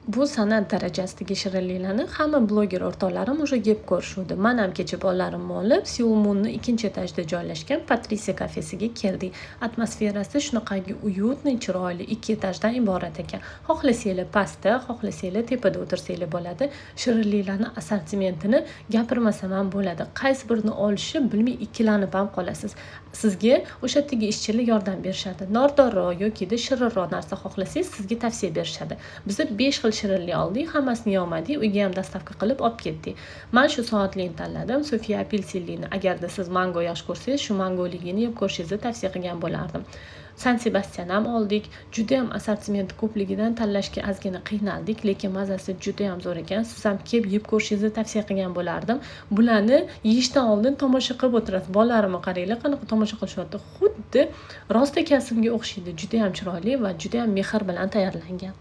Bu san'at darajasidagi shirinliklarni hamma bloger o'rtoqlarim уже yeb ko'rishuvdi. Men ham kecha bolalarimni olib Seoul ikkinchi etajda joylashgan Patricia kafesiga keldik. Atmosferasi shunaqangi uyutniy, chiroyli, ikki etajdan iborat ekan. Xohlasanglar pastda, xohlasanglar tepada o'tirsanglar bo'ladi. Shirinliklarni assortimentini gapirmasam ham bo'ladi. Qaysi birini olishni bilmay ikkilanib ham qolasiz. Sizga o'sha yerdagi ishchilar yordam berishadi. Nordonroq yoki shirinroq narsa xohlasangiz sizga tavsiya berishadi. Biz 5 xil shirinlik oldik, hammasini yomadik, uyga ham dostavka qilib olib ketdik. Men shu soatlikni tanladim, Sofia apelsinlikni. Agarda siz mango yaxshi ko'rsangiz, shu mangoligini yeb ko'rishingizni tavsiya qilgan bo'lardim. San Sebastian ham oldik. Juda ham assortimenti ko'pligidan tanlashga ozgina qiynaldik, lekin mazasi juda ham zo'r ekan. Siz ham kelib yeb ko'rishingizni tavsiya qilgan bo'lardim. Bularni yeyishdan oldin tomosha qilib o'tirasiz. Bolalarimni qaranglar, qanaqa tomosha qilishyapti. Xuddi rosta kasbga o'xshaydi. Juda ham chiroyli va juda ham mehr bilan tayyorlangan.